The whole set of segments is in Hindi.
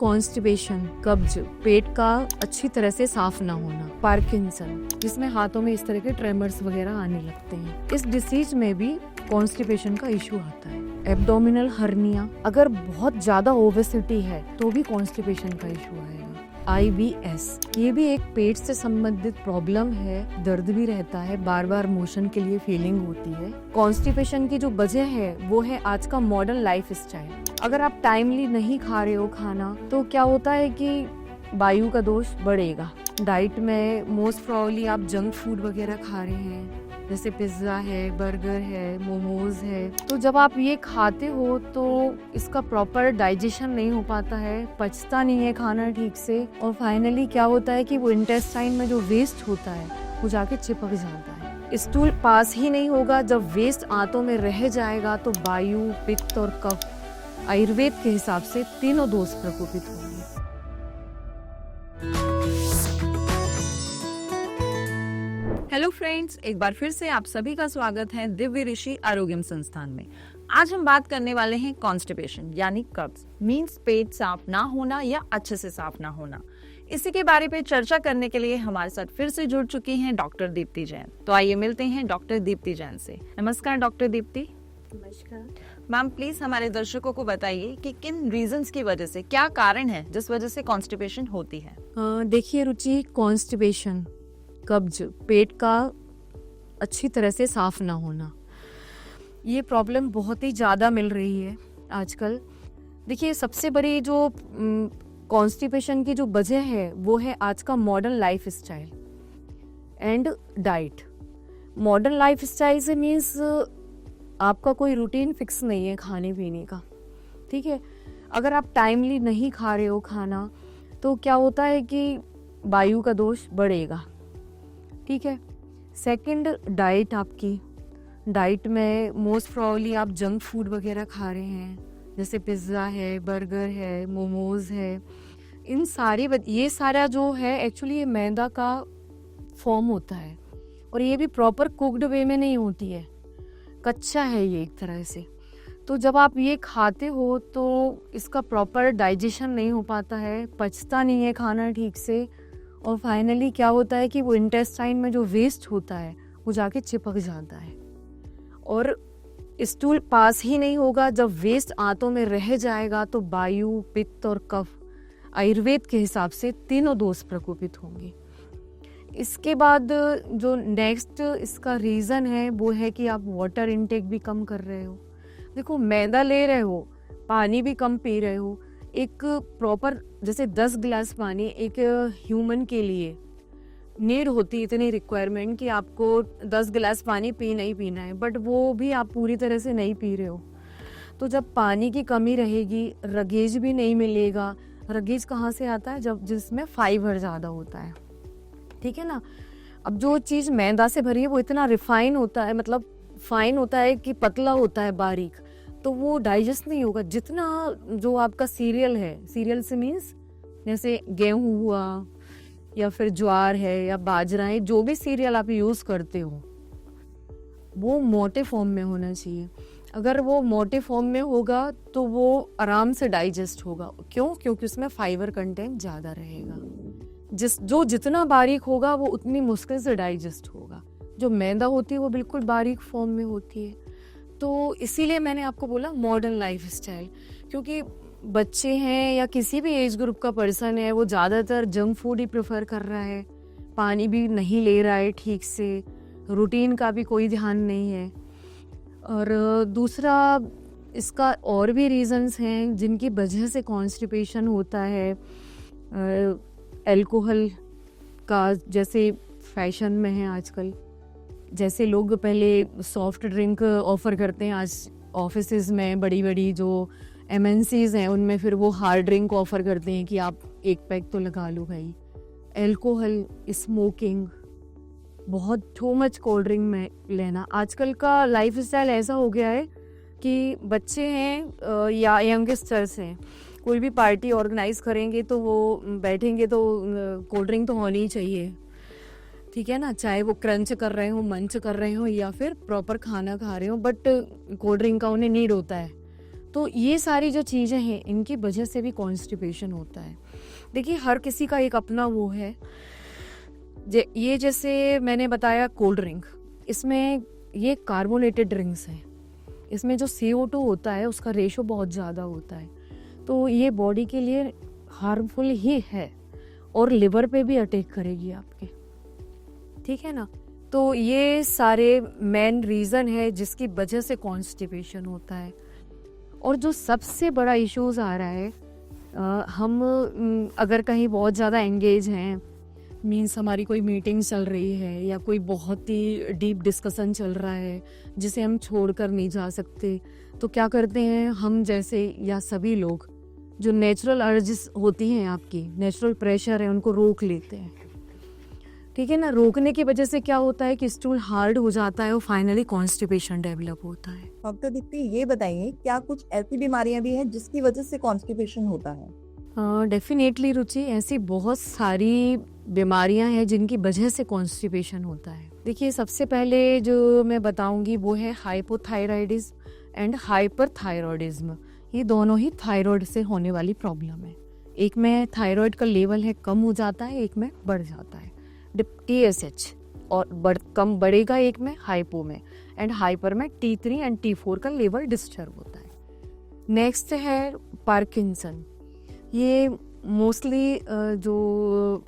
कॉन्स्टिपेशन, कब्ज, पेट का अच्छी तरह से साफ ना होना, पार्किंसन जिसमें हाथों में इस तरह के ट्रेमर्स वगैरह आने लगते हैं। इस डिसीज में भी कॉन्स्टिपेशन का इशू आता है। एब्डोमिनल हर्निया, अगर बहुत ज्यादा ओबेसिटी है तो भी कॉन्स्टिपेशन का इशू आएगा। IBS, ये भी एक पेट से संबंधित प्रॉब्लम है, दर्द भी रहता है, बार बार मोशन के लिए फीलिंग होती है। कॉन्स्टिपेशन की जो वजह है वो है आज का मॉडर्न लाइफ स्टाइल। अगर आप टाइमली नहीं खा रहे हो खाना तो क्या होता है कि वायु का दोष बढ़ेगा। डाइट में मोस्ट प्रोबेबली आप जंक फूड वगैरह खा रहे हैं, जैसे पिज्ज़ा है, बर्गर है, मोमोज है। तो जब आप ये खाते हो तो इसका प्रॉपर डाइजेशन नहीं हो पाता है, पचता नहीं है खाना ठीक से, और फाइनली क्या होता है कि वो इंटेस्टाइन में जो वेस्ट होता है वो जाके चिपक जाता है। स्टूल पास ही नहीं होगा। जब वेस्ट आंतों में रह जाएगा तो वायु, पित्त और कफ आयुर्वेद के हिसाब से तीनों दोष प्रकोपित होंगे। हेलो फ्रेंड्स, एक बार फिर से आप सभी का स्वागत है दिव्य ऋषि आरोग्यम संस्थान में। आज हम बात करने वाले हैं कॉन्स्टिपेशन यानी कब्ज, मींस पेट साफ ना होना या अच्छे से साफ ना होना। इसी के बारे में चर्चा करने के लिए हमारे साथ फिर से जुड़ चुकी हैं डॉक्टर दीप्ति जैन। तो आइए मिलते हैं डॉक्टर दीप्ति जैन से। नमस्कार डॉक्टर दीप्ति। नमस्कार मैम, प्लीज हमारे दर्शकों को बताइए कि किन रीजंस की वजह से, क्या कारण है जिस वजह से कॉन्स्टिपेशन होती है। देखिए रुचि, कॉन्स्टिपेशन, कब्ज, पेट का अच्छी तरह से साफ ना होना, ये प्रॉब्लम बहुत ही ज़्यादा मिल रही है आजकल। देखिए, सबसे बड़ी जो कॉन्स्टिपेशन की जो वजह है वो है आज का modern life style and diet. Modern life style से मीन्स आपका कोई रूटीन फिक्स नहीं है खाने पीने का, ठीक है। अगर आप टाइमली नहीं खा रहे हो खाना तो क्या होता है कि वायु का दोष बढ़ेगा, ठीक है। सेकंड, डाइट, आपकी डाइट में मोस्ट प्रोबेबली आप जंक फूड वगैरह खा रहे हैं, जैसे पिज्ज़ा है, बर्गर है, मोमोज है। ये सारा जो है एक्चुअली ये मैदा का फॉर्म होता है, और ये भी प्रॉपर कुक्ड वे में नहीं होती है, कच्चा है ये एक तरह से। तो जब आप ये खाते हो तो इसका प्रॉपर डाइजेशन नहीं हो पाता है, पचता नहीं है खाना ठीक से, और फाइनली क्या होता है कि वो इंटेस्टाइन में जो वेस्ट होता है वो जाके चिपक जाता है, और स्टूल पास ही नहीं होगा। जब वेस्ट आंतों में रह जाएगा तो वायु, पित्त और कफ आयुर्वेद के हिसाब से तीनों दोष प्रकोपित होंगे। इसके बाद जो नेक्स्ट इसका रीज़न है वो है कि आप वाटर इनटेक भी कम कर रहे हो। देखो, मैदा ले रहे हो, पानी भी कम पी रहे हो। एक प्रॉपर जैसे 10 गिलास पानी एक ह्यूमन के लिए नीड होती है, इतनी रिक्वायरमेंट कि आपको 10 गिलास पानी पीना ही पीना है, बट वो भी आप पूरी तरह से नहीं पी रहे हो। तो जब पानी की कमी रहेगी, रगेज भी नहीं मिलेगा। रगेज कहाँ से आता है? जब जिसमें फाइबर ज़्यादा होता है, ठीक है ना। अब जो चीज़ मैदा से भरी है वो इतना रिफाइन होता है, मतलब फाइन होता है कि पतला होता है, बारीक, तो वो डाइजेस्ट नहीं होगा। जितना जो आपका सीरियल है, सीरियल से मीन्स जैसे गेहूं हुआ या फिर ज्वार है या बाजरा है, जो भी सीरियल आप यूज़ करते हो वो मोटे फॉर्म में होना चाहिए। अगर वो मोटे फॉर्म में होगा तो वो आराम से डाइजेस्ट होगा। क्यों? क्योंकि उसमें फाइबर कंटेंट ज़्यादा रहेगा। जो जितना बारीक होगा वो उतनी मुश्किल से डाइजेस्ट होगा। जो मैदा होती है वो बिल्कुल बारीक फॉर्म में होती है। तो इसीलिए मैंने आपको बोला मॉडर्न लाइफ स्टाइल, क्योंकि बच्चे हैं या किसी भी एज ग्रुप का पर्सन है वो ज़्यादातर जंक फूड ही प्रेफर कर रहा है, पानी भी नहीं ले रहा है ठीक से, रूटीन का भी कोई ध्यान नहीं है। और दूसरा, इसका और भी रीजंस हैं जिनकी वजह से कॉन्स्टिपेशन होता है। अल्कोहल का जैसे फैशन में है आजकल, जैसे लोग पहले सॉफ्ट ड्रिंक ऑफ़र करते हैं, आज ऑफिसेज में बड़ी बड़ी जो MNCs हैं उनमें फिर वो हार्ड ड्रिंक ऑफ़र करते हैं कि आप एक पैक तो लगा लो भाई। अल्कोहल, स्मोकिंग, बहुत टू मच कोल्ड ड्रिंक में लेना। आजकल का लाइफ स्टाइल ऐसा हो गया है कि बच्चे हैं या यंगस्टर्स हैं, कोई भी पार्टी ऑर्गेनाइज करेंगे तो वो बैठेंगे तो कोल्ड ड्रिंक तो होनी ही चाहिए, ठीक है ना। चाहे वो क्रंच कर रहे हो, मंच कर रहे हो या फिर प्रॉपर खाना खा रहे हो, बट कोल्ड ड्रिंक का उन्हें नीड होता है। तो ये सारी जो चीज़ें हैं इनकी वजह से भी कॉन्स्टिपेशन होता है। देखिए हर किसी का एक अपना वो है। ये जैसे मैंने बताया कोल्ड ड्रिंक, इसमें ये कार्बोनेटेड ड्रिंक्स हैं, इसमें जो CO2 होता है उसका रेशो बहुत ज़्यादा होता है, तो ये बॉडी के लिए हार्मफुल ही है और लिवर पे भी अटैक करेगी आपके, ठीक है ना। तो ये सारे मेन रीज़न है जिसकी वजह से कॉन्स्टिपेशन होता है। और जो सबसे बड़ा इश्यूज आ रहा है, हम अगर कहीं बहुत ज़्यादा एंगेज हैं, मीन्स हमारी कोई मीटिंग चल रही है या कोई बहुत ही डीप डिस्कशन चल रहा है जिसे हम छोड़कर नहीं जा सकते, तो क्या करते हैं हम जैसे या सभी लोग, जो नेचुरल अर्जेस होती हैं आपकी, नेचुरल प्रेशर है, उनको रोक लेते हैं, ठीक है ना। रोकने की वजह से क्या होता है कि स्टूल हार्ड हो जाता है और फाइनली कॉन्स्टिपेशन डेवलप होता है। डॉक्टर दीप्ति, ये बताइए क्या कुछ ऐसी बीमारियां भी हैं जिसकी वजह से कॉन्स्टिपेशन होता है? डेफिनेटली रुचि, ऐसी बहुत सारी बीमारियां हैं जिनकी वजह से कॉन्स्टिपेशन होता है। देखिए सबसे पहले जो मैं बताऊंगी वो है हाइपोथायराइडिज्म एंड हाइपरथायरॉयडिज्म। ये दोनों ही थायराइड से होने वाली प्रॉब्लम है। एक में थायराइड का लेवल है कम हो जाता है, एक में बढ़ जाता है, TSH, और कम बढ़ेगा एक में हाइपो में, एंड हाइपर में T3 एंड T4 का लेवल डिस्टर्ब होता है। नेक्स्ट है पार्किंसन। ये मोस्टली जो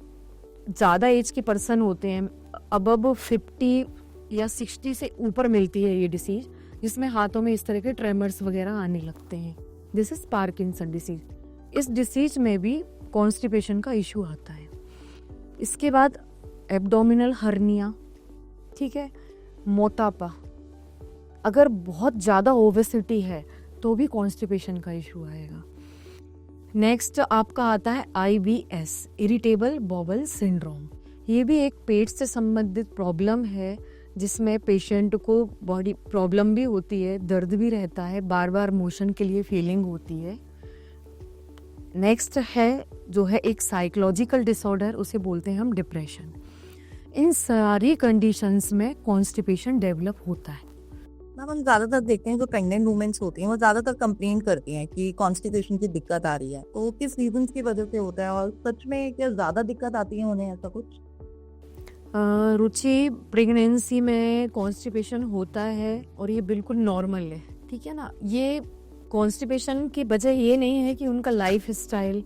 ज़्यादा एज के पर्सन होते हैं, अबव 50 या 60 से ऊपर मिलती है ये डिसीज, जिसमें हाथों में इस तरह के ट्रेमर्स वगैरह आने लगते हैं। This is Parkinson disease. इस डिसीज में भी कॉन्स्टिपेशन का इशू आता है। इसके बाद एब्डोमिनल हर्निया, ठीक है, मोटापा, अगर बहुत ज़्यादा ओबेसिटी है तो भी कॉन्स्टिपेशन का इशू आएगा। नेक्स्ट आपका आता है IBS, इरिटेबल बॉवल सिंड्रोम। ये भी एक पेट से संबंधित प्रॉब्लम है जिसमें पेशेंट को बॉडी प्रॉब्लम भी होती है, दर्द भी रहता है, बार बार मोशन के लिए फीलिंग होती है। नेक्स्ट है जो है एक साइकोलॉजिकल डिसऑर्डर, उसे बोलते हैं हम डिप्रेशन। इन सारी कंडीशंस में कॉन्स्टिपेशन डेवलप होता है। मैम, हम ज्यादातर देखते हैं जो प्रेग्नेंट वुमेन्स होती हैं वो ज्यादातर कंप्लेन करती हैं कि कॉन्स्टिपेशन की दिक्कत आ रही है, तो किस रीजन की वजह से होता है और सच में क्या ज्यादा दिक्कत आती है उन्हें, ऐसा कुछ? रुचि, प्रेगनेंसी में कॉन्स्टिपेशन होता है और ये बिल्कुल नॉर्मल है, ठीक है ना। ये कॉन्स्टिपेशन की वजह ये नहीं है कि उनका लाइफ स्टाइल,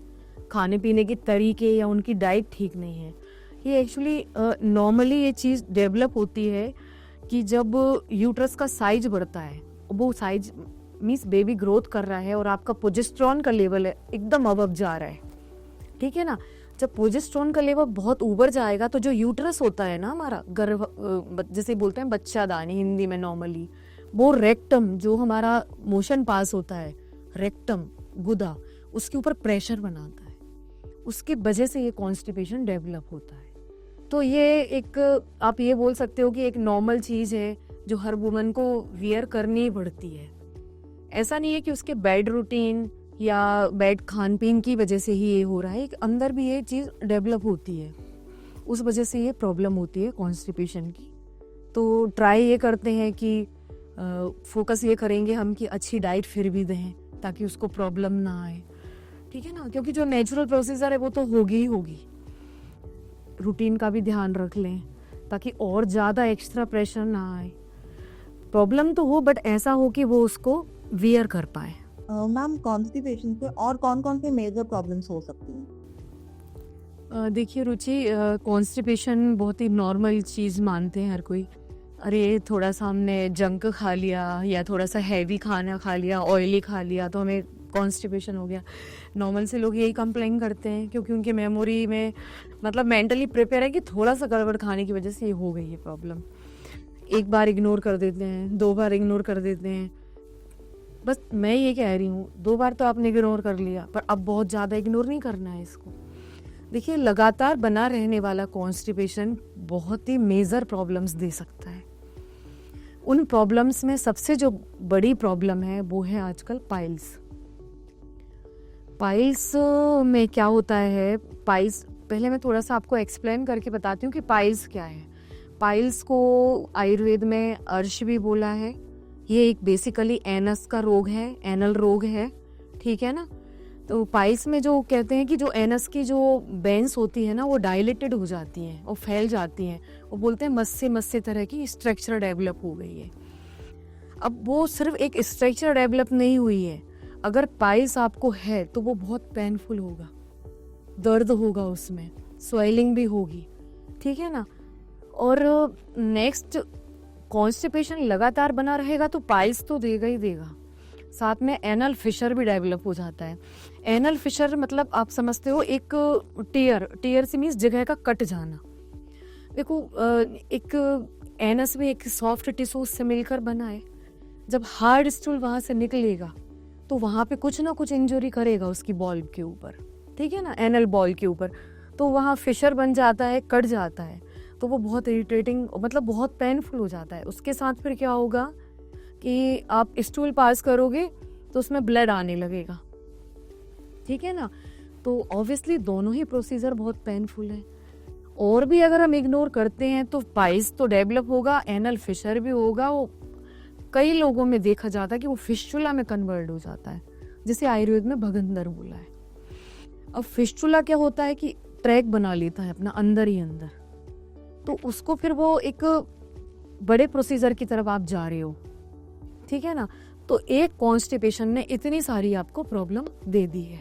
खाने पीने के तरीके या उनकी डाइट ठीक नहीं है। ये एक्चुअली नॉर्मली ये चीज़ डेवलप होती है कि जब यूट्रस का साइज बढ़ता है, वो साइज मीन्स बेबी ग्रोथ कर रहा है और आपका प्रोजेस्टेरॉन का लेवल है एकदम अबव जा रहा है, ठीक है ना। जब प्रोजेस्टेरॉन का लेवल बहुत ऊपर जाएगा तो जो यूट्रस होता है ना हमारा गर्भ, जैसे बोलते हैं बच्चादानी हिंदी में नॉर्मली, वो रेक्टम जो हमारा मोशन पास होता है, रेक्टम गुदा, उसके ऊपर प्रेशर बनाता है, उसकी वजह से ये कॉन्स्टिपेशन डेवलप होता है। तो ये एक, आप ये बोल सकते हो कि एक नॉर्मल चीज़ है जो हर वुमन को वियर करनी ही पड़ती है। ऐसा नहीं है कि उसके बैड रूटीन या बैड खान पीन की वजह से ही ये हो रहा है, अंदर भी ये चीज़ डेवलप होती है, उस वजह से ये प्रॉब्लम होती है कॉन्स्टिपेशन की। तो ट्राई ये करते हैं कि फोकस ये करेंगे हम कि अच्छी डाइट फिर भी दें ताकि उसको प्रॉब्लम ना आए, ठीक है ना, क्योंकि जो नेचुरल प्रोसीजर है वो तो होगी ही होगी। रूटीन का भी ध्यान रख लें ताकि और ज़्यादा एक्स्ट्रा प्रेशर ना आए। प्रॉब्लम तो हो बट ऐसा हो कि वो उसको वियर कर पाए। मैम, कॉन्स्टिपेशन से और कौन कौन से मेजर प्रॉब्लम्स हो सकती हैं? देखिए रुचि, कॉन्स्टिपेशन बहुत ही नॉर्मल चीज़ मानते हैं हर कोई। अरे थोड़ा सा हमने जंक खा लिया या थोड़ा सा हैवी खाना खा लिया, ऑयली खा लिया तो हमें कॉन्स्टिपेशन हो गया। नॉर्मल से लोग यही कंप्लेन करते हैं क्योंकि उनकी मेमोरी में मतलब मेंटली प्रिपेयर है कि थोड़ा सा गड़बड़ खाने की वजह से ये हो गई है प्रॉब्लम। एक बार इग्नोर कर देते हैं, 2 बार इग्नोर कर देते हैं। बस मैं ये कह रही हूँ 2 बार तो आपने इग्नोर कर लिया, पर अब बहुत ज़्यादा इग्नोर नहीं करना है इसको। देखिए लगातार बना रहने वाला कॉन्स्टिपेशन बहुत ही मेजर प्रॉब्लम्स दे सकता है। उन प्रॉब्लम्स में सबसे जो बड़ी प्रॉब्लम है वो है आजकल पाइल्स। पाइल्स में क्या होता है, पाइल्स पहले मैं थोड़ा सा आपको एक्सप्लेन करके बताती हूँ कि पाइल्स क्या है। पाइल्स को आयुर्वेद में अर्श भी बोला है, ये एक बेसिकली एनस का रोग है, एनल रोग है, ठीक है ना। तो पाइल्स में जो कहते हैं कि जो एनस की जो वेन्स होती है ना वो डायलेटेड हो जाती हैं और फैल जाती हैं, वो बोलते हैं मस्से तरह की स्ट्रक्चर डेवलप हो गई है। अब वो सिर्फ एक स्ट्रक्चर डेवलप नहीं हुई है, अगर पाइल्स आपको है तो वो बहुत पेनफुल होगा, दर्द होगा, उसमें स्वेलिंग भी होगी, ठीक है ना। और नेक्स्ट कॉन्स्टिपेशन लगातार बना रहेगा तो पाइल्स तो देगा ही देगा, साथ में एनल फिशर भी डेवलप हो जाता है। एनल फिशर मतलब आप समझते हो एक टीयर से मीन्स जगह का कट जाना। देखो एक एनस में एक सॉफ्ट टिश्यू से मिलकर बना है, जब हार्ड स्टूल वहां से निकलेगा तो वहां पे कुछ ना कुछ इंजरी करेगा उसकी बॉल के ऊपर, ठीक है ना, एनल बॉल के ऊपर, तो वहाँ फिशर बन जाता है, कट जाता है, तो वो बहुत इरिटेटिंग मतलब बहुत पेनफुल हो जाता है। उसके साथ फिर क्या होगा कि आप स्टूल पास करोगे तो उसमें ब्लड आने लगेगा, ठीक है ना। तो ऑब्वियसली दोनों ही प्रोसीजर बहुत पेनफुल है। और भी अगर हम इग्नोर करते हैं तो पाइल्स तो डेवलप होगा, एनल फिशर भी होगा, वो कई लोगों में देखा जाता है कि वो फिस्टुला में कन्वर्ट हो जाता है, जिसे आयुर्वेद में भगंदर बोला है। अब फिस्टुला क्या होता है कि ट्रैक बना लेता है अपना अंदर ही अंदर, तो उसको फिर वो एक बड़े प्रोसीजर की तरफ आप जा रहे हो, ठीक है ना। तो एक कॉन्स्टिपेशन ने इतनी सारी आपको प्रॉब्लम दे दी है।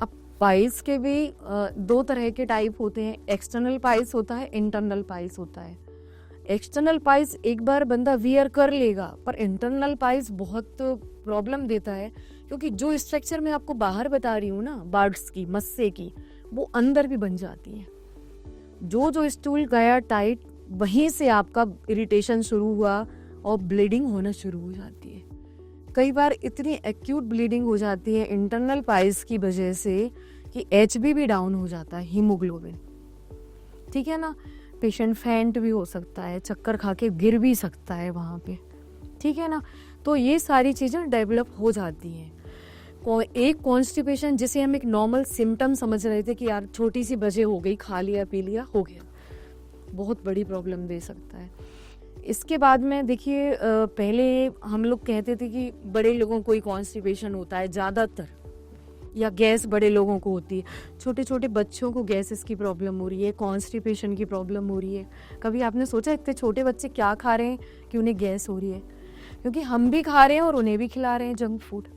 अब पाइल्स के भी दो तरह के टाइप होते हैं, एक्सटर्नल पाइल्स होता है, इंटरनल पाइल्स होता है। एक्सटर्नल पाइल्स एक बार बंदा वियर कर लेगा, पर इंटरनल पाइल्स बहुत प्रॉब्लम देता है, क्योंकि जो स्ट्रक्चर मैं आपको बाहर बता रही हूँ ना, बर्ड्स की, मस्से की, वो अंदर भी बन जाती है। जो स्टूल गया टाइट, वहीं से आपका इरिटेशन शुरू हुआ और ब्लीडिंग होना शुरू हो जाती है। कई बार इतनी एक्यूट ब्लीडिंग हो जाती है इंटरनल पाइल्स की वजह से कि HB भी डाउन हो जाता है, हीमोग्लोबिन, ठीक है ना। पेशेंट फेंट भी हो सकता है, चक्कर खा के गिर भी सकता है वहाँ पे, ठीक है ना। तो ये सारी चीज़ें डेवलप हो जाती हैं। एक कॉन्स्टिपेशन जिसे हम एक नॉर्मल सिम्टम समझ रहे थे कि यार छोटी सी वजह हो गई, खा लिया पी लिया, हो गया, बहुत बड़ी प्रॉब्लम दे सकता है। इसके बाद में देखिए, पहले हम लोग कहते थे कि बड़े लोगों को ही कॉन्स्टिपेशन होता है ज़्यादातर, या गैस बड़े लोगों को होती है। छोटे छोटे बच्चों को गैसेस की प्रॉब्लम हो रही है, कॉन्स्टिपेशन की प्रॉब्लम हो रही है। कभी आपने सोचा इतने छोटे बच्चे क्या खा रहे हैं कि उन्हें गैस हो रही है? क्योंकि हम भी खा रहे हैं और उन्हें भी खिला रहे हैं जंक फूड।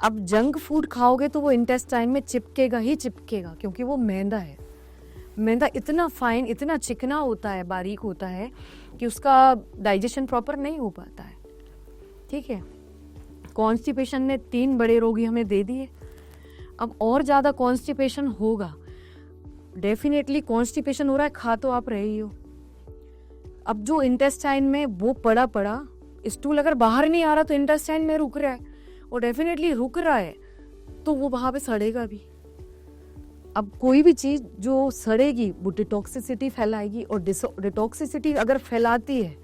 अब जंक फूड खाओगे तो वो इंटेस्टाइन में चिपकेगा ही चिपकेगा, क्योंकि वो मैदा है। मैदा इतना फाइन, इतना चिकना होता है, बारीक होता है कि उसका डाइजेशन प्रॉपर नहीं हो पाता है, ठीक है। कॉन्स्टिपेशन ने 3 बड़े रोग हमें दे दिए। अब और ज़्यादा कॉन्स्टिपेशन होगा, डेफिनेटली कॉन्स्टिपेशन हो रहा है, खा तो आप रहे ही हो। अब जो इंटेस्टाइन में वो पड़ा स्टूल अगर बाहर नहीं आ रहा तो इंटेस्टाइन में रुक रहा है, और डेफिनेटली रुक रहा है तो वो वहाँ पे सड़ेगा भी। अब कोई भी चीज़ जो सड़ेगी वो डिटॉक्सिसिटी फैलाएगी, और डिटॉक्सिसिटी अगर फैलाती है,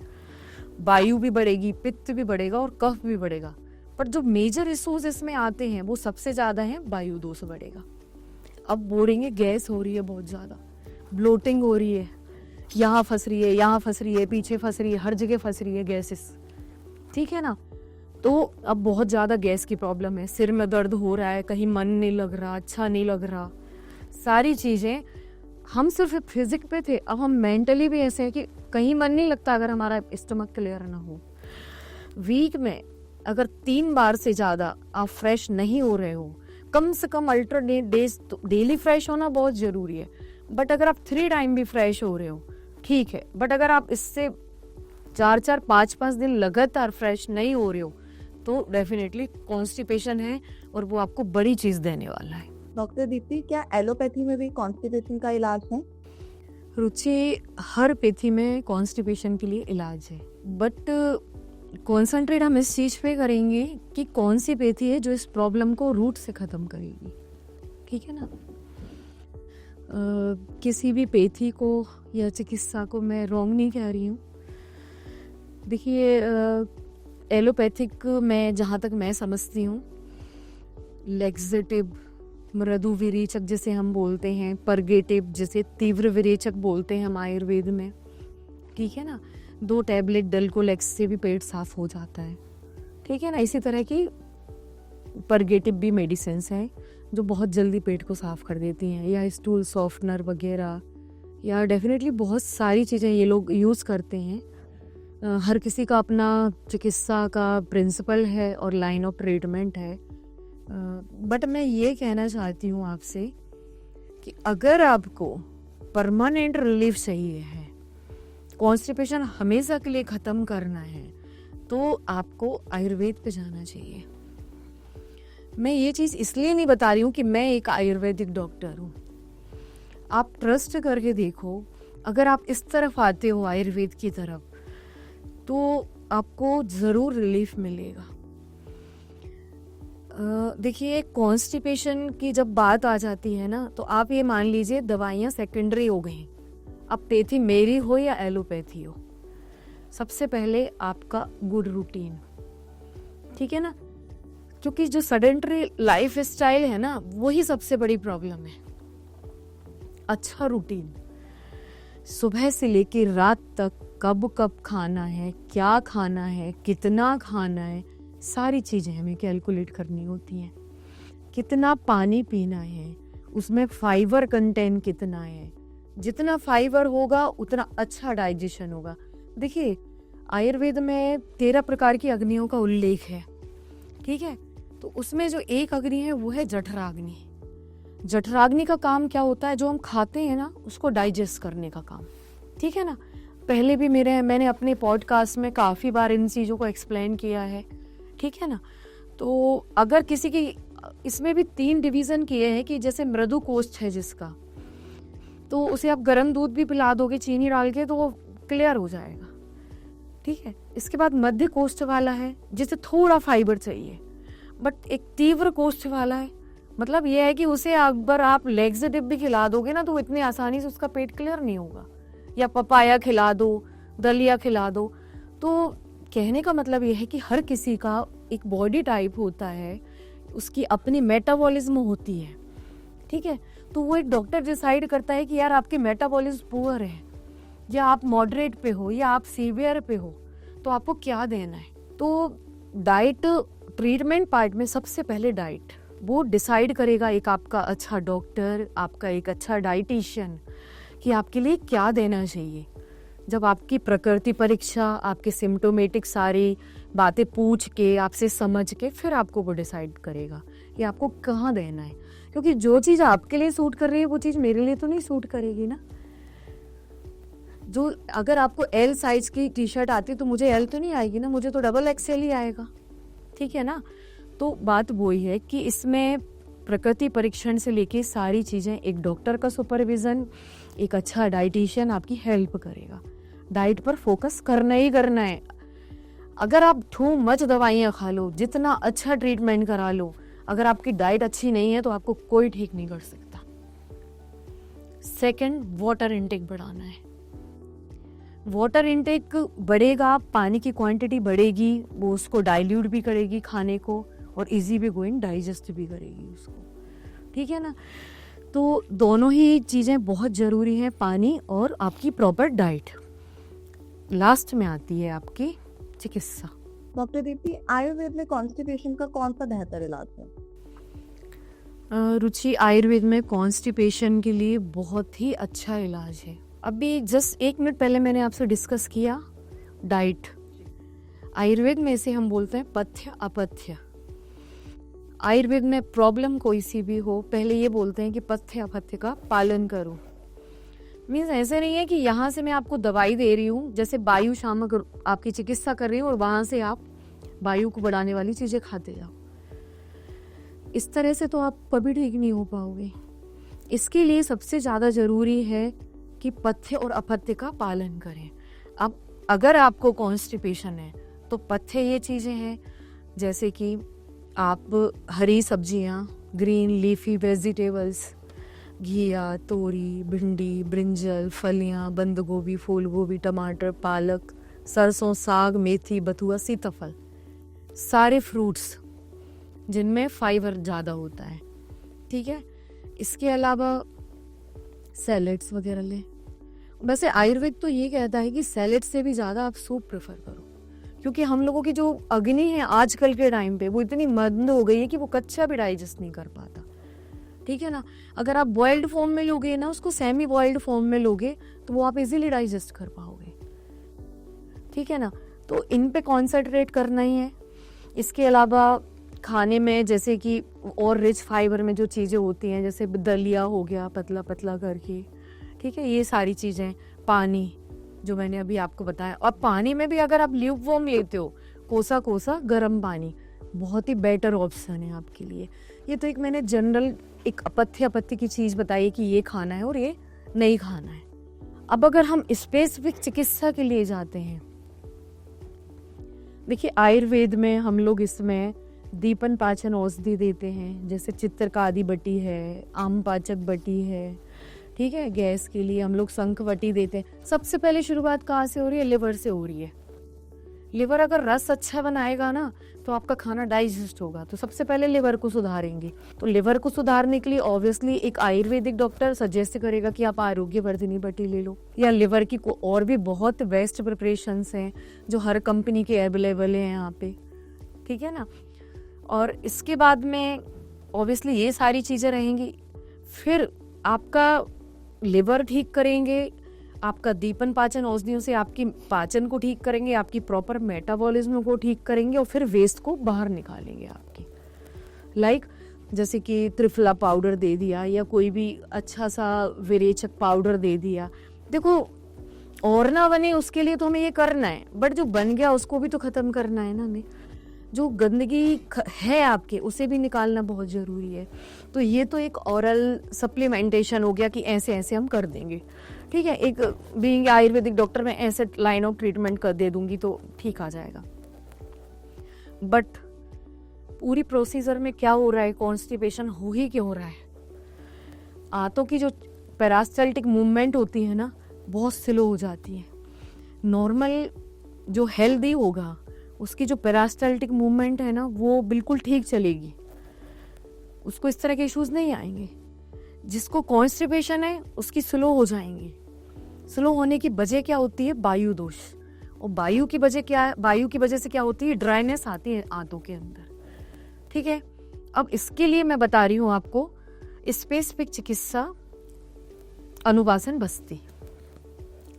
वायु भी बढ़ेगी, पित्त भी बढ़ेगा और कफ भी बढ़ेगा। पर जो मेजर इश्यूज इसमें आते हैं वो सबसे ज़्यादा है वायु दोष बढ़ेगा। अब बोलेंगे गैस हो रही है बहुत ज़्यादा, ब्लोटिंग हो रही है, यहाँ फंस रही है, यहाँ फंस रही है, पीछे फंस रही है, हर जगह फंस रही है गैसेस, ठीक है ना। तो अब बहुत ज़्यादा गैस की प्रॉब्लम है, सिर में दर्द हो रहा है, कहीं मन नहीं लग रहा, अच्छा नहीं लग रहा, सारी चीज़ें। हम सिर्फ फिजिक पे थे, अब हम मेंटली भी ऐसे हैं कि कहीं मन नहीं लगता अगर हमारा स्टमक क्लियर ना हो। वीक में अगर 3 बार से ज़्यादा आप फ्रेश नहीं हो रहे हो, कम से कम अल्टरनेट डेज, तो डेली फ्रेश होना बहुत ज़रूरी है। बट अगर आप 3 टाइम भी फ्रेश हो रहे हो ठीक है, बट अगर आप इससे 4-4, 5-5 दिन लगातार फ्रेश नहीं हो रहे हो तो डेफिनेटली कॉन्स्टिपेशन है, और वो आपको बड़ी चीज़ देने वाला है। डॉक्टर दीप्ति, क्या एलोपैथी में भी कॉन्स्टिपेशन का इलाज है? रुचि, हर पैथी में कॉन्स्टिपेशन के लिए इलाज है, बट कॉन्सेंट्रेट हम इस चीज़ पे करेंगे कि कौन सी पैथी है जो इस प्रॉब्लम को रूट से ख़त्म करेगी, ठीक है ना। किसी भी पैथी को या चिकित्सा को मैं रॉन्ग नहीं कह रही हूँ। देखिए, एलोपैथिक में जहाँ तक मैं समझती हूँ, लेक्सेटिव, मृदु विरेचक जिसे हम बोलते हैं, परगेटिव जिसे तीव्र विरेचक बोलते हैं हम आयुर्वेद में, ठीक है ना। 2 टैबलेट डेल्कोलेक्स से भी पेट साफ हो जाता है, ठीक है ना। इसी तरह की परगेटिव भी मेडिसिन हैं जो बहुत जल्दी पेट को साफ कर देती हैं, या स्टूल सॉफ्टनर वगैरह, या डेफिनेटली बहुत सारी चीज़ें ये लोग यूज़ करते हैं। हर किसी का अपना चिकित्सा का प्रिंसिपल है और लाइन ऑफ ट्रीटमेंट है। बट मैं ये कहना चाहती हूँ आपसे कि अगर आपको परमानेंट रिलीफ चाहिए है, कॉन्स्टिपेशन हमेशा के लिए ख़त्म करना है, तो आपको आयुर्वेद पे जाना चाहिए। मैं ये चीज़ इसलिए नहीं बता रही हूँ कि मैं एक आयुर्वेदिक डॉक्टर हूँ। आप ट्रस्ट करके देखो, अगर आप इस तरफ आते हो आयुर्वेद की तरफ, तो आपको ज़रूर रिलीफ मिलेगा। देखिए, कॉन्स्टिपेशन की जब बात आ जाती है ना, तो आप ये मान लीजिए दवाइयाँ सेकेंडरी हो गई। अब पैथी मेरी हो या एलोपैथी हो, सबसे पहले आपका गुड रूटीन, ठीक है ना। क्योंकि जो सेडेंटरी लाइफ स्टाइल है ना, वही सबसे बड़ी प्रॉब्लम है। अच्छा रूटीन, सुबह से लेकर रात तक कब कब खाना है, क्या खाना है, कितना खाना है, सारी चीज़ें हमें कैलकुलेट करनी होती हैं। कितना पानी पीना है, उसमें फाइबर कंटेंट कितना है, जितना फाइबर होगा उतना अच्छा डाइजेशन होगा। देखिए, आयुर्वेद में 13 प्रकार की अग्नियों का उल्लेख है, ठीक है। तो उसमें जो एक अग्नि है वो है जठराग्नि। जठराग्नि का काम क्या होता है, जो हम खाते हैं ना उसको डाइजेस्ट करने का काम, ठीक है ना। पहले भी मैंने अपने पॉडकास्ट में काफ़ी बार इन चीज़ों को एक्सप्लेन किया है, ठीक है ना। तो अगर किसी की, इसमें भी 3 डिवीज़न किए हैं कि जैसे मृदु कोष्ठ है जिसका, तो उसे आप गर्म दूध भी पिला दोगे चीनी डाल के तो वो क्लियर हो जाएगा, ठीक है। इसके बाद मध्य कोष्ठ वाला है जिसे थोड़ा फाइबर चाहिए, बट एक तीव्र कोष्ठ वाला है, मतलब ये है कि उसे अगर आप लेग्जेटिव भी खिला दोगे ना तो इतनी आसानी से उसका पेट क्लियर नहीं होगा, या पपाया खिला दो, दलिया खिला दो। तो कहने का मतलब ये है कि हर किसी का एक बॉडी टाइप होता है, उसकी अपनी मेटाबॉलिज्म होती है, ठीक है। तो वो एक डॉक्टर डिसाइड करता है कि यार आपके मेटाबॉलिज्म पुअर है, या आप मॉडरेट पे हो, या आप सीवियर पे हो, तो आपको क्या देना है। तो डाइट, ट्रीटमेंट पार्ट में सबसे पहले डाइट वो डिसाइड करेगा एक आपका अच्छा डॉक्टर, आपका एक अच्छा डाइटिशियन, कि आपके लिए क्या देना चाहिए। जब आपकी प्रकृति परीक्षा, आपके सिम्टोमेटिक सारी बातें पूछ के, आपसे समझ के, फिर आपको वो डिसाइड करेगा कि आपको कहाँ देना है। क्योंकि जो चीज़ आपके लिए सूट कर रही है वो चीज़ मेरे लिए तो नहीं सूट करेगी ना। जो अगर आपको एल साइज की टी शर्ट आती है तो मुझे एल तो नहीं आएगी ना, मुझे तो डबल एक्सएल ही आएगा, ठीक है ना। तो बात वही है कि इसमें प्रकृति परीक्षण से लेके सारी चीज़ें, एक डॉक्टर का सुपरविज़न, एक अच्छा डाइटिशियन आपकी हेल्प करेगा। डाइट पर फोकस करना ही करना है। अगर आप टू मच दवाइयाँ खा लो, जितना अच्छा ट्रीटमेंट करा लो, अगर आपकी डाइट अच्छी नहीं है तो आपको कोई ठीक नहीं कर सकता। सेकंड, वाटर इनटेक बढ़ाना है। वाटर इनटेक बढ़ेगा, पानी की क्वांटिटी बढ़ेगी, वो उसको डाइल्यूट भी करेगी खाने को, और इजी भी गोइंग डाइजेस्ट भी करेगी उसको, ठीक है ना। तो दोनों ही चीज़ें बहुत ज़रूरी हैं, पानी और आपकी प्रॉपर डाइट। लास्ट में आती है आपकी चिकित्सा। डॉक्टर दीप्ति, आयुर्वेद में कॉन्स्टिपेशन का कौन सा बेहतर इलाज है? रुचि, आयुर्वेद में कॉन्स्टिपेशन के लिए बहुत ही अच्छा इलाज है। अभी जस्ट 1 मिनट पहले मैंने आपसे डिस्कस किया डाइट। आयुर्वेद में इसे हम बोलते हैं पथ्य अपथ्य। आयुर्वेद में प्रॉब्लम कोई सी भी हो, पहले ये बोलते हैं कि पथ्य अपथ्य का पालन करो। मीन्स ऐसे नहीं है कि यहाँ से मैं आपको दवाई दे रही हूँ, जैसे वायु शामक आपकी चिकित्सा कर रही हूँ और वहाँ से आप वायु को बढ़ाने वाली चीज़ें खाते जाओ। इस तरह से तो आप कभी ठीक नहीं हो पाओगे। इसके लिए सबसे ज़्यादा ज़रूरी है कि पथ्य और अपथ्य का पालन करें। अब अगर आपको कॉन्स्टिपेशन है तो पथ्य ये चीज़ें हैं जैसे कि आप हरी सब्जियाँ, ग्रीन लीफी वेजिटेबल्स, घिया, तोरी, भिंडी, ब्रिंजल, फलियाँ, बंद गोभी, फूल गोभी, टमाटर, पालक, सरसों, साग, मेथी, बथुआ, सीताफल, सारे फ्रूट्स जिनमें फाइबर ज़्यादा होता है, ठीक है। इसके अलावा सैलेड्स वगैरह लें, वैसे आयुर्वेद तो ये कहता है कि सैलेड से भी ज़्यादा आप सूप प्रेफर करो, क्योंकि हम लोगों की जो अग्नि है आजकल के टाइम पे वो इतनी मंद हो गई है कि वो कच्चा भी डाइजेस्ट नहीं कर पाता, ठीक है ना। अगर आप बॉइल्ड फॉर्म में लोगे ना, उसको सेमी बॉइल्ड फॉर्म में लोगे तो वो आप इजीली डाइजेस्ट कर पाओगे, ठीक है ना। तो इन पे कॉन्सेंट्रेट करना ही है। इसके अलावा खाने में जैसे कि और रिच फाइबर में जो चीज़ें होती हैं, जैसे दलिया हो गया पतला पतला करके, ठीक है, ये सारी चीज़ें, पानी जो मैंने अभी आपको बताया। और पानी में भी अगर आप ल्यूक वार्म लेते हो, कोसा कोसा गर्म पानी, बहुत ही बेटर ऑप्शन है आपके लिए। ये तो एक मैंने जनरल एक अपत्य की चीज़ बताई कि ये खाना है और ये नहीं खाना है। अब अगर हम स्पेसिफिक चिकित्सा के लिए जाते हैं, देखिए आयुर्वेद में हम लोग इसमें दीपन पाचन औषधि देते हैं, जैसे चित्रकादि बटी है, आम पाचक बटी है, ठीक है। गैस के लिए हम लोग शंखवटी देते हैं। सबसे पहले शुरुआत कहाँ से हो रही है? लिवर से हो रही है। लिवर अगर रस अच्छा बनाएगा ना तो आपका खाना डाइजेस्ट होगा, तो सबसे पहले लिवर को सुधारेंगे। तो लिवर को सुधारने के लिए ऑब्वियसली एक आयुर्वेदिक डॉक्टर सजेस्ट करेगा कि आप आरोग्यवर्धिनी बटी ले लो, या लिवर की और भी बहुत बेस्ट प्रिपरेशंस हैं जो हर कंपनी के अवेलेबल हैं यहाँ पे, ठीक है ना। और इसके बाद में ऑब्वियसली ये सारी चीज़ें रहेंगी। फिर आपका लिवर ठीक करेंगे, आपका दीपन पाचन औषधियों से आपकी पाचन को ठीक करेंगे, आपकी प्रॉपर मेटाबॉलिज्म को ठीक करेंगे और फिर वेस्ट को बाहर निकालेंगे आपकी। लाइक जैसे कि त्रिफला पाउडर दे दिया या कोई भी अच्छा सा विरेचक पाउडर दे दिया। देखो और ना बने उसके लिए तो हमें ये करना है, बट जो बन गया उसको भी तो खत्म करना है ना हमें। जो गंदगी है आपके उसे भी निकालना बहुत ज़रूरी है। तो ये तो एक ओरल सप्लीमेंटेशन हो गया कि ऐसे ऐसे हम कर देंगे, ठीक है। एक बीइंग आयुर्वेदिक डॉक्टर मैं ऐसे लाइन ऑफ ट्रीटमेंट कर दे दूंगी तो ठीक आ जाएगा। बट पूरी प्रोसीजर में क्या हो रहा है? कॉन्स्टिपेशन हो ही क्यों रहा है? आंतों की जो पेरास्टल्टिक मूवमेंट होती है ना, बहुत स्लो हो जाती है। नॉर्मल जो हेल्दी होगा उसकी जो पेरास्टल्टिक मूवमेंट है ना वो बिल्कुल ठीक चलेगी, उसको इस तरह के इश्यूज नहीं आएंगे। जिसको कॉन्स्टिपेशन है उसकी स्लो हो जाएंगी। स्लो होने की वजह क्या होती है? वायु दोष। और वायु की वजह क्या है? वायु की वजह से क्या होती है? ड्राइनेस आती है आंतों के अंदर, ठीक है। अब इसके लिए मैं बता रही हूँ आपको स्पेसिफिक चिकित्सा, अनुवासन बस्ती,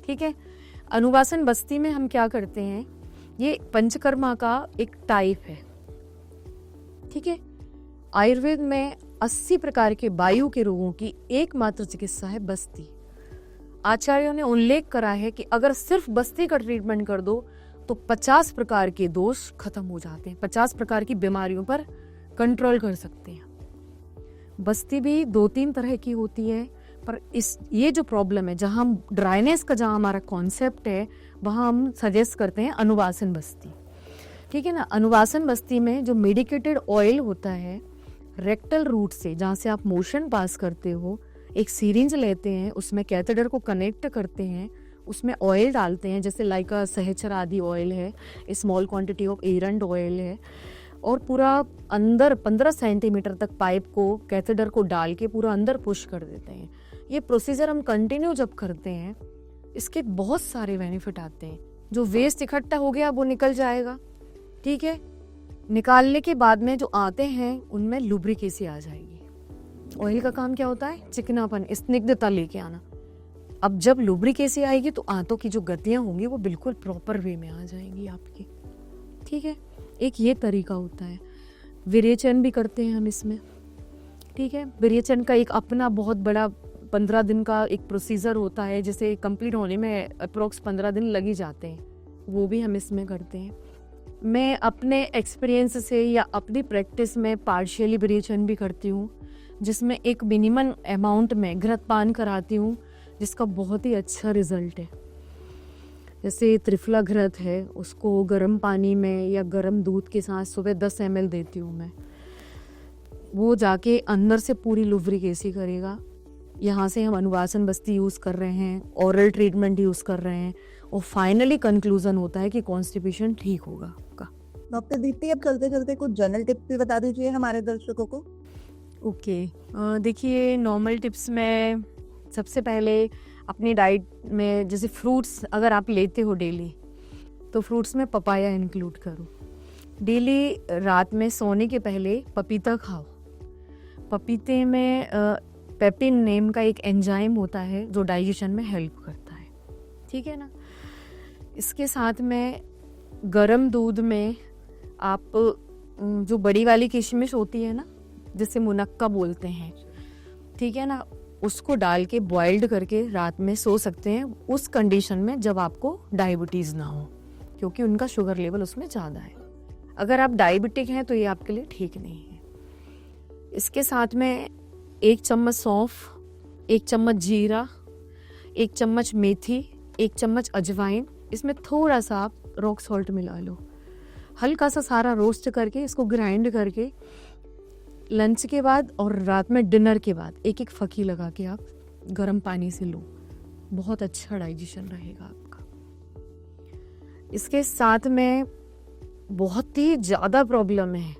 ठीक है। अनुवासन बस्ती में हम क्या करते हैं? ये पंचकर्मा का एक टाइप है, ठीक है। आयुर्वेद में 80 प्रकार के वायु के रोगों की एकमात्र चिकित्सा है बस्ती। आचार्यों ने उल्लेख करा है कि अगर सिर्फ बस्ती का ट्रीटमेंट कर दो तो 50 प्रकार के दोष खत्म हो जाते हैं, 50 प्रकार की बीमारियों पर कंट्रोल कर सकते हैं। बस्ती भी 2-3 तरह की होती है, पर ये जो प्रॉब्लम है, जहां हम ड्राइनेस का जहां हमारा कॉन्सेप्ट है, वहां हम सजेस्ट करते हैं अनुवासन बस्ती, ठीक है ना। अनुवासन बस्ती में जो मेडिकेटेड ऑयल होता है, रेक्टल रूट से जहाँ से आप मोशन पास करते हो, एक सीरिंज लेते हैं, उसमें कैथेटर को कनेक्ट करते हैं, उसमें ऑयल डालते हैं, जैसे लाइका सहचर आदि ऑयल है, स्मॉल क्वांटिटी ऑफ एरंड ऑयल है, और पूरा अंदर 15 सेंटीमीटर तक पाइप को कैथेटर को डाल के पूरा अंदर पुश कर देते हैं। ये प्रोसीजर हम कंटिन्यू जब करते हैं, इसके बहुत सारे बेनिफिट आते हैं। जो वेस्ट इकट्ठा हो गया वो निकल जाएगा, ठीक है। निकालने के बाद में जो आते हैं उनमें लुब्रिकेसी आ जाएगी। ऑयल का काम क्या होता है? चिकनापन, स्निग्धता लेके आना। अब जब लुब्रिकेसी आएगी तो आंतों की जो गतियां होंगी वो बिल्कुल प्रॉपर वे में आ जाएंगी आपकी, ठीक है। एक ये तरीका होता है। विरेचन भी करते हैं हम इसमें, ठीक है। विरेचन का एक अपना बहुत बड़ा 15 दिन का एक प्रोसीजर होता है, जिसे कंप्लीट होने में अप्रोक्स 15 दिन लग ही जाते हैं, वो भी हम इसमें करते हैं। मैं अपने एक्सपीरियंस से या अपनी प्रैक्टिस में पार्शियली विरेचन भी करती हूँ, जिसमें एक मिनिमम अमाउंट में घृतपान कराती हूँ, जिसका बहुत ही अच्छा रिजल्ट है। जैसे त्रिफला घृत है, उसको गर्म पानी में या गर्म दूध के साथ सुबह 10 ml देती हूँ मैं। वो जाके अंदर से पूरी लुब्रिकेसी करेगा। यहाँ से हम अनुवासन बस्ती यूज़ कर रहे हैं, ओरल ट्रीटमेंट यूज़ कर रहे हैं, और फाइनली कंक्लूजन होता है कि कॉन्स्टिपेशन ठीक होगा आपका। डॉक्टर दीप्ति, अब चलते चलते कुछ जनरल टिप्स भी बता दीजिए हमारे दर्शकों को। ओके, देखिए नॉर्मल टिप्स में सबसे पहले अपनी डाइट में जैसे फ्रूट्स अगर आप लेते हो डेली, तो फ्रूट्स में पपाया इंक्लूड करो। डेली रात में सोने के पहले पपीता खाओ। पपीते में पेपिन नेम का एक एंजाइम होता है जो डाइजेशन में हेल्प करता है, ठीक है ना। इसके साथ में गरम दूध में आप जो बड़ी वाली किशमिश होती है ना, जिसे मुनक्का बोलते हैं, ठीक है ना, उसको डाल के बॉइल्ड करके रात में सो सकते हैं, उस कंडीशन में जब आपको डायबिटीज़ ना हो, क्योंकि उनका शुगर लेवल उसमें ज़्यादा है। अगर आप डायबिटिक हैं तो ये आपके लिए ठीक नहीं है। इसके साथ में 1 चम्मच सौंफ, 1 चम्मच जीरा, 1 चम्मच मेथी, 1 चम्मच अजवाइन, इसमें थोड़ा सा आप रॉक सॉल्ट मिला लो, हल्का सा सारा रोस्ट करके इसको ग्राइंड करके लंच के बाद और रात में डिनर के बाद एक फकी लगा के आप गर्म पानी से लो, बहुत अच्छा डाइजेशन रहेगा आपका। इसके साथ में बहुत ही ज़्यादा प्रॉब्लम है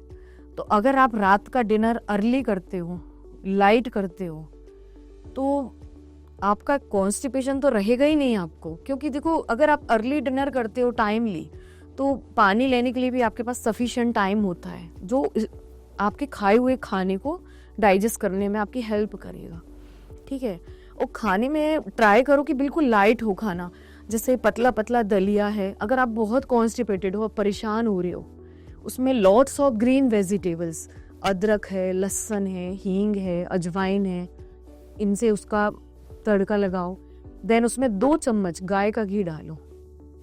तो अगर आप रात का डिनर अर्ली करते हो, लाइट करते हो, तो आपका कॉन्स्टिपेशन तो रहेगा ही नहीं आपको, क्योंकि देखो अगर आप अर्ली डिनर करते हो टाइमली, तो पानी लेने के लिए भी आपके पास सफिशिएंट टाइम होता है, जो आपके खाए हुए खाने को डाइजेस्ट करने में आपकी हेल्प करेगा, ठीक है। और खाने में ट्राई करो कि बिल्कुल लाइट हो खाना, जैसे पतला पतला दलिया है। अगर आप बहुत कॉन्स्टिपेटेड हो, परेशान हो रहे हो, उसमें लॉट्स ऑफ ग्रीन वेजिटेबल्स, अदरक है, लहसुन है, हींग है, अजवाइन है, इनसे उसका तड़का लगाओ। देन उसमें 2 चम्मच गाय का घी डालो,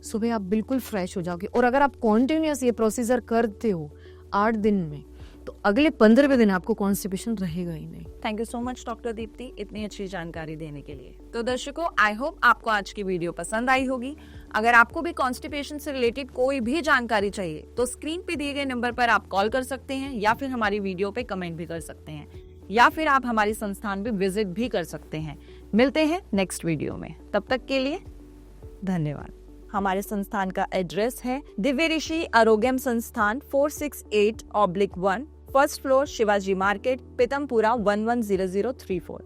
सुबह आप बिल्कुल फ्रेश हो जाओगे। और अगर आप कॉन्टिन्यूस ये प्रोसीजर करते हो 8 दिन में, तो अगले 15वें दिन आपको कॉन्स्टिपेशन रहेगा ही नहीं। Thank you so much doctor Deepti इतनी अच्छी जानकारी देने के लिए। तो दर्शकों, आई होप आपको आज की वीडियो पसंद आई होगी। अगर आपको भी कॉन्स्टिपेशन से रिलेटेड कोई भी जानकारी चाहिए तो स्क्रीन पे दिए गए नंबर पर आप कॉल कर सकते हैं, या फिर हमारी वीडियो पे कमेंट भी कर सकते हैं, या फिर आप हमारे संस्थान पे विजिट भी कर सकते हैं। मिलते हैं नेक्स्ट वीडियो में, तब तक के लिए धन्यवाद। हमारे संस्थान का एड्रेस है दिव्य ऋषि आरोग्यम संस्थान 468/1, first floor, Shivaji market, Pitampura 110034।